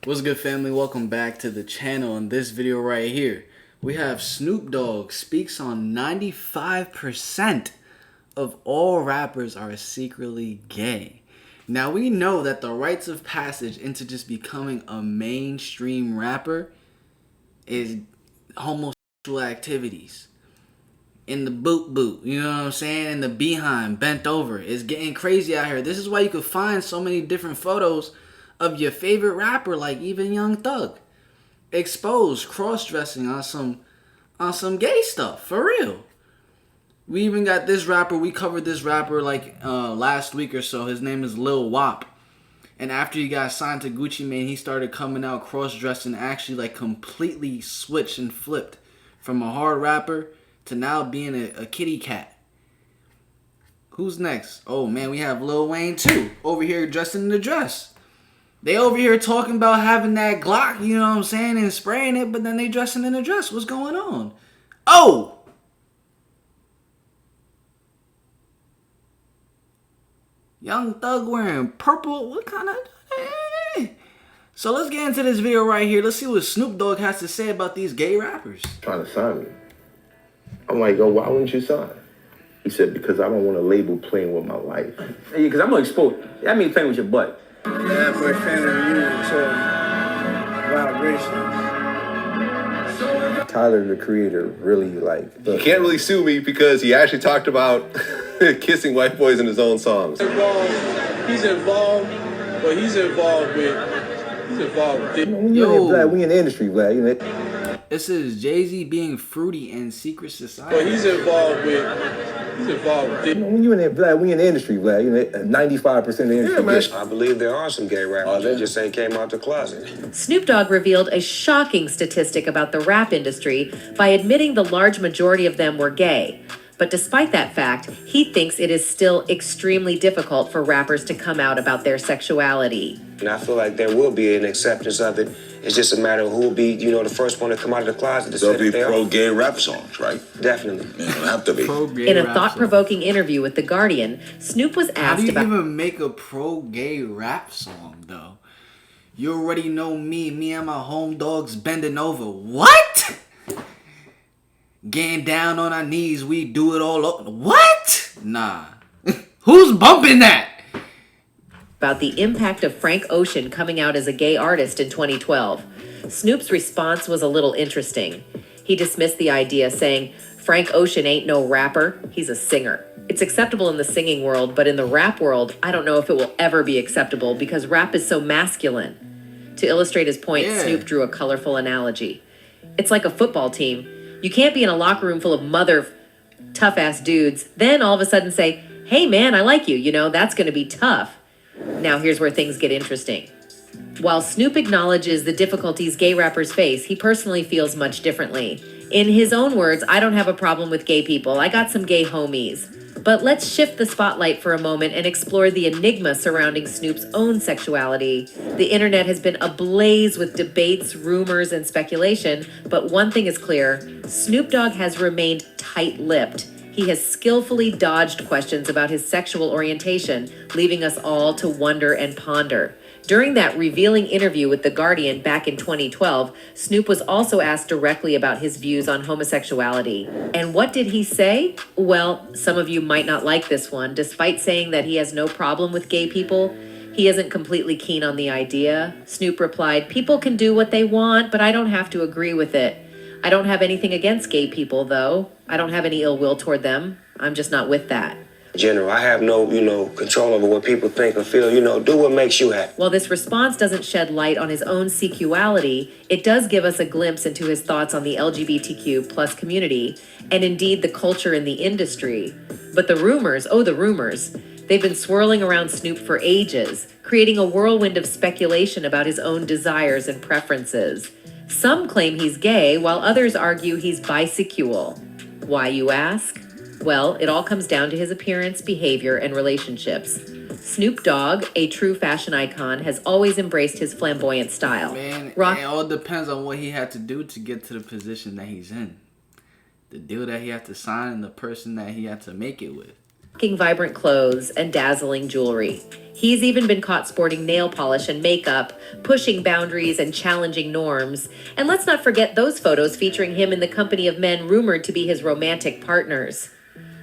What's good, family? Welcome back to the channel. In this video right here, we have Snoop Dogg speaks on 95% of all rappers are secretly gay. Now, we know that the rites of passage into just becoming a mainstream rapper is homosexual activities. In the boot, you know what I'm saying? In the behind, bent over. It's getting crazy out here. This is why you could find so many different photos of your favorite rapper, like even Young Thug, exposed, cross-dressing on some gay stuff, for real. We even got this rapper, we covered this rapper like last week or so. His name is Lil Wop. And after he got signed to Gucci Mane, he started coming out cross-dressing, actually like completely switched and flipped from a hard rapper to now being a kitty cat. Who's next? Oh man, we have Lil Wayne too, over here dressed in the dress. They over here talking about having that Glock, you know what I'm saying, and spraying it, but then they dressing in a dress. What's going on? Oh! Young Thug wearing purple. What kind of... So let's get into this video right here. Let's see what Snoop Dogg has to say about these gay rappers. Trying to sign me. I'm like, yo, why wouldn't you sign? He said, because I don't want a label playing with my life. Yeah, because I'm going to expose. That means playing with your butt. Yeah, boy, fan of you until vibrations. Tyler, the creator, really You can't really sue me because he actually talked about kissing white boys in his own songs. He's involved, but he's involved with When you're black, we in the industry, black, you know. This is Jay-Z being fruity in secret society. But he's involved with When you're in the black, we in the industry, black, you know, 95% of the industry. Yeah, man. I believe there are some gay rappers. They just ain't came out the closet. Snoop Dogg revealed a shocking statistic about the rap industry by admitting the large majority of them were gay. But despite that fact, he thinks it is still extremely difficult for rappers to come out about their sexuality. And I feel like there will be an acceptance of it. It's just a matter of who will be, the first one to come out of the closet to say There'll be that they are. pro-gay rap songs, right? Definitely. It'll have to be. In a thought-provoking interview with The Guardian, Snoop was How do asked you about... even make a pro-gay rap song, though? You already know me and my home dogs bending over. What? Getting down on our knees, we do it all up. What? Nah. Who's bumping that? about the impact of Frank Ocean coming out as a gay artist in 2012. Snoop's response was a little interesting. He dismissed the idea, saying, "Frank Ocean ain't no rapper, he's a singer. It's acceptable in the singing world, but in the rap world, I don't know if it will ever be acceptable because rap is so masculine." To illustrate his point, Snoop drew a colorful analogy. It's like a football team. You can't be in a locker room full of tough-ass dudes, then all of a sudden say, "Hey man, I like you, that's gonna be tough." Now here's where things get interesting. While Snoop acknowledges the difficulties gay rappers face, he personally feels much differently. In his own words, "I don't have a problem with gay people. I got some gay homies." But let's shift the spotlight for a moment and explore the enigma surrounding Snoop's own sexuality. The internet has been ablaze with debates, rumors, and speculation, but one thing is clear: Snoop Dogg has remained tight-lipped. He has skillfully dodged questions about his sexual orientation, leaving us all to wonder and ponder. During that revealing interview with The Guardian back in 2012, Snoop was also asked directly about his views on homosexuality. And what did he say? Well, some of you might not like this one. Despite saying that he has no problem with gay people, he isn't completely keen on the idea. Snoop replied, "People can do what they want, but I don't have to agree with it. I don't have anything against gay people, though. I don't have any ill will toward them. I'm just not with that." General, I have no, control over what people think or feel. Do what makes you happy. While this response doesn't shed light on his own sexuality, it does give us a glimpse into his thoughts on the LGBTQ plus community and indeed the culture in the industry. But the rumors, they've been swirling around Snoop for ages, creating a whirlwind of speculation about his own desires and preferences. Some claim he's gay, while others argue he's bisexual. Why, you ask? Well, it all comes down to his appearance, behavior, and relationships. Snoop Dogg, a true fashion icon, has always embraced his flamboyant style. Man, it all depends on what he had to do to get to the position that he's in. The deal that he had to sign and the person that he had to make it with. vibrant clothes and dazzling jewelry. He's even been caught sporting nail polish and makeup, pushing boundaries and challenging norms. And let's not forget those photos featuring him in the company of men rumored to be his romantic partners.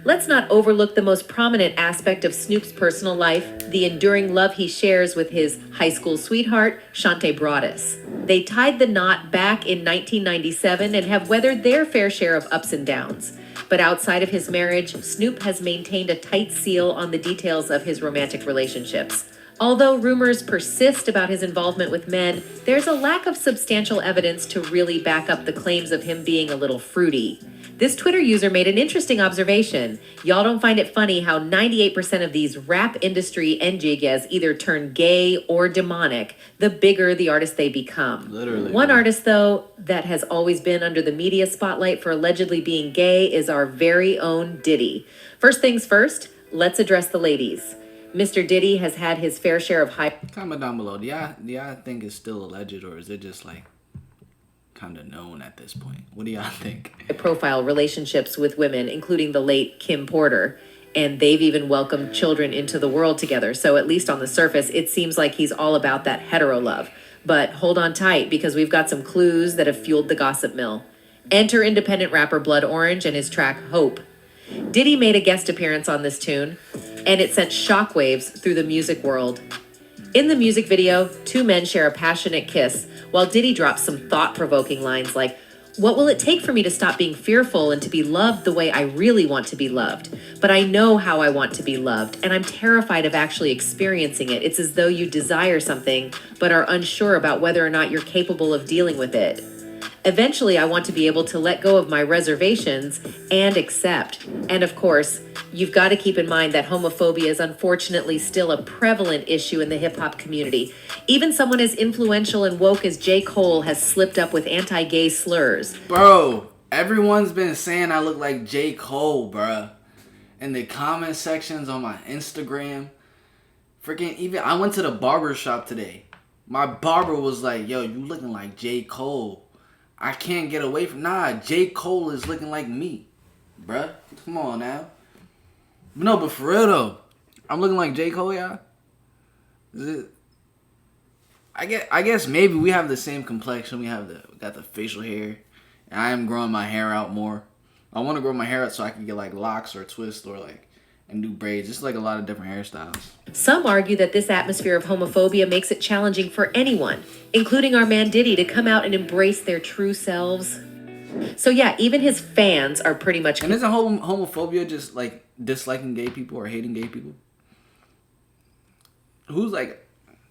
Let's not overlook the most prominent aspect of Snoop's personal life, the enduring love he shares with his high school sweetheart, Shante Broadus. They tied the knot back in 1997 and have weathered their fair share of ups and downs. But outside of his marriage, Snoop has maintained a tight seal on the details of his romantic relationships. Although rumors persist about his involvement with men, there's a lack of substantial evidence to really back up the claims of him being a little fruity. This Twitter user made an interesting observation. Y'all don't find it funny how 98% of these rap industry NJGs either turn gay or demonic the bigger the artist they become. Literally. One artist, though, that has always been under the media spotlight for allegedly being gay is our very own Diddy. First things first, let's address the ladies. Mr. Diddy has had his fair share of hype. Comment down below. Do y'all think it's still alleged, or is it just like kind of known at this point? What do y'all think? Profile relationships with women, including the late Kim Porter, and they've even welcomed children into the world together. So at least on the surface, it seems like he's all about that hetero love. But hold on tight, because we've got some clues that have fueled the gossip mill. Enter independent rapper Blood Orange and his track Hope. Diddy made a guest appearance on this tune, and it sent shockwaves through the music world. In the music video, two men share a passionate kiss, while Diddy drops some thought-provoking lines like, "What will it take for me to stop being fearful and to be loved the way I really want to be loved? But I know how I want to be loved, and I'm terrified of actually experiencing it. It's as though you desire something, but are unsure about whether or not you're capable of dealing with it. Eventually, I want to be able to let go of my reservations and accept." And of course, you've got to keep in mind that homophobia is unfortunately still a prevalent issue in the hip-hop community. Even someone as influential and woke as J. Cole has slipped up with anti-gay slurs. Bro, everyone's been saying I look like J. Cole, bruh. In the comment sections on my Instagram. Freaking even, I went to the barber shop today. My barber was like, "Yo, you looking like J. Cole." I can't get away from, J. Cole is looking like me. Bruh, come on now. No, but for real though, I'm looking like J. Cole, y'all? Is it? I guess maybe we have the same complexion. We got the facial hair. And I am growing my hair out more. I want to grow my hair out so I can get like locks or twist or like and do braids. Just like a lot of different hairstyles. Some argue that this atmosphere of homophobia makes it challenging for anyone, including our man Diddy, to come out and embrace their true selves. So yeah, even his fans are pretty much... And isn't homophobia just like disliking gay people or hating gay people? Who's like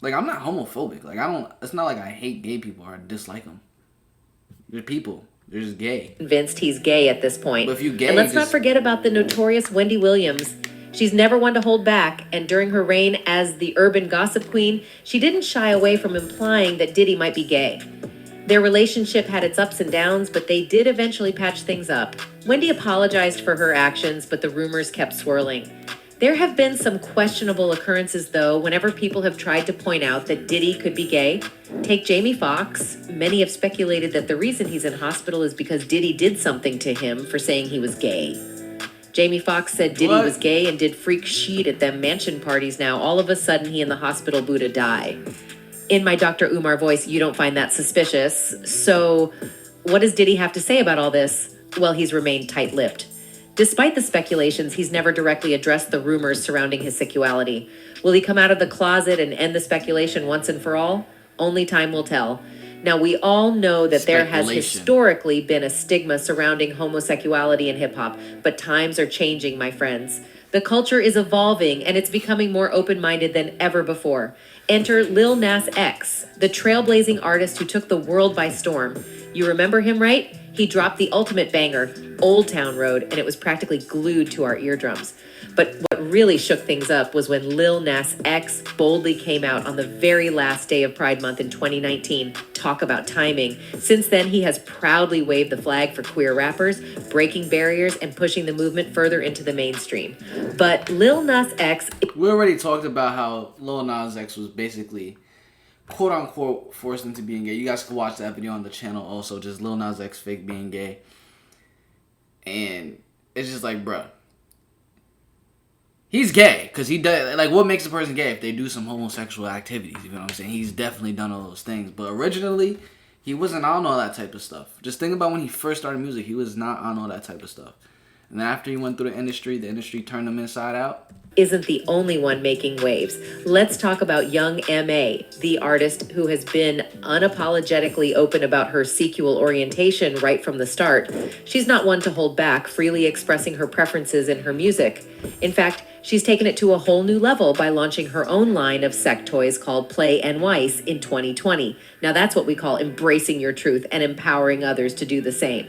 I'm not homophobic. Like it's not like I hate gay people or I dislike them. They're people. They're just gay. Convinced he's gay at this point. But if you gay, and let's not forget about the notorious Wendy Williams. She's never one to hold back, and during her reign as the urban gossip queen, she didn't shy away from implying that Diddy might be gay. Their relationship had its ups and downs, but they did eventually patch things up. Wendy apologized for her actions, but the rumors kept swirling. There have been some questionable occurrences, though, whenever people have tried to point out that Diddy could be gay. Take Jamie Foxx. Many have speculated that the reason he's in hospital is because Diddy did something to him for saying he was gay. Jamie Foxx said Diddy was gay and did freak sheet at them mansion parties. Now, all of a sudden, he and the hospital Buddha die. In my Dr. Umar voice, you don't find that suspicious. So, what does Diddy have to say about all this? Well, he's remained tight-lipped. Despite the speculations, he's never directly addressed the rumors surrounding his sexuality. Will he come out of the closet and end the speculation once and for all? Only time will tell. Now, we all know that there has historically been a stigma surrounding homosexuality in hip-hop, but times are changing, my friends. The culture is evolving, and it's becoming more open-minded than ever before. Enter Lil Nas X, the trailblazing artist who took the world by storm. You remember him, right? He dropped the ultimate banger, Old Town Road, and it was practically glued to our eardrums. But what really shook things up was when Lil Nas X boldly came out on the very last day of Pride Month in 2019. Talk about timing. Since then, he has proudly waved the flag for queer rappers, breaking barriers and pushing the movement further into the mainstream. But Lil Nas X... We already talked about how Lil Nas X was basically quote-unquote forced into being gay. You guys can watch that video on the channel also, just Lil Nas X fake being gay. And it's just like, bruh, He's gay because he does, like, what makes a person gay? If they do some homosexual activities, you know what I'm saying? He's definitely done all those things. But originally, he wasn't on all that type of stuff. Just think about when he first started music, he was not on all that type of stuff. And then after he went through the industry turned him inside out. Isn't the only one making waves. Let's talk about young M.A., the artist who has been unapologetically open about her sequel orientation right from the start. She's not one to hold back, freely expressing her preferences in her music. In fact, she's taken it to a whole new level by launching her own line of sex toys called Play and Weiss in 2020. Now that's what we call embracing your truth and empowering others to do the same.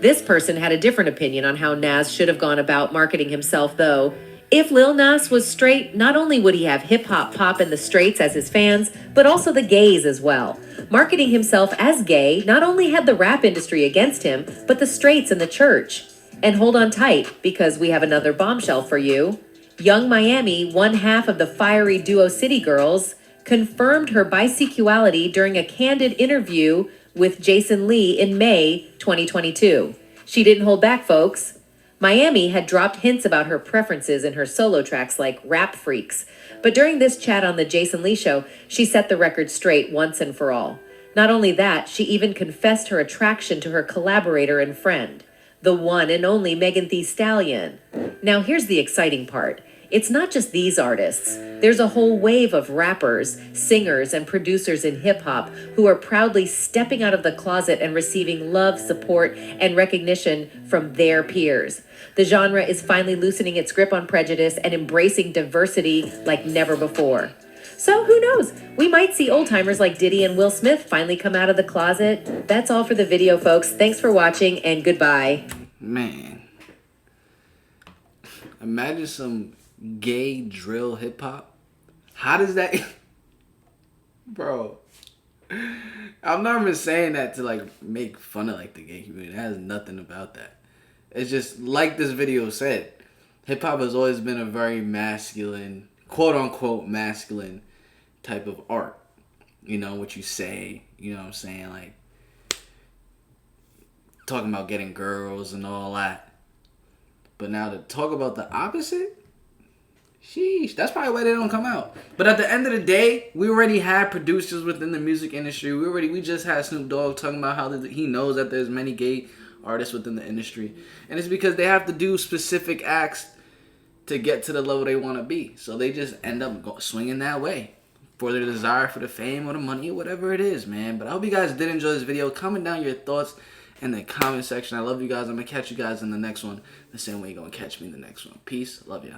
This person had a different opinion on how Nas should have gone about marketing himself, though. If Lil Nas was straight, not only would he have hip-hop pop in the straights as his fans, but also the gays as well. Marketing himself as gay not only had the rap industry against him, but the straights and the church. And hold on tight, because we have another bombshell for you. Young Miami, one half of the fiery duo City Girls, confirmed her bisexuality during a candid interview with Jason Lee in May 2022. She didn't hold back, folks. Miami had dropped hints about her preferences in her solo tracks like Rap Freaks, but during this chat on the Jason Lee Show, she set the record straight once and for all. Not only that, she even confessed her attraction to her collaborator and friend, the one and only Megan Thee Stallion. Now here's the exciting part. It's not just these artists. There's a whole wave of rappers, singers, and producers in hip-hop who are proudly stepping out of the closet and receiving love, support, and recognition from their peers. The genre is finally loosening its grip on prejudice and embracing diversity like never before. So who knows? We might see old-timers like Diddy and Will Smith finally come out of the closet. That's all for the video, folks. Thanks for watching, and goodbye. Man. Imagine some gay drill hip hop. How does that bro, I'm not even saying that to like make fun of like the gay community. It has nothing about that. It's just like this video said, hip hop has always been a very masculine, quote unquote masculine type of art. You know what you say, you know what I'm saying, like talking about getting girls and all that. But now to talk about the opposite, sheesh, that's probably why they don't come out. But at the end of the day, we already had producers within the music industry. We just had Snoop Dogg talking about how he knows that there's many gay artists within the industry. And it's because they have to do specific acts to get to the level they want to be. So they just end up swinging that way for their desire for the fame or the money or whatever it is, man. But I hope you guys did enjoy this video. Comment down your thoughts in the comment section. I love you guys. I'm going to catch you guys in the next one the same way you're going to catch me in the next one. Peace. Love ya.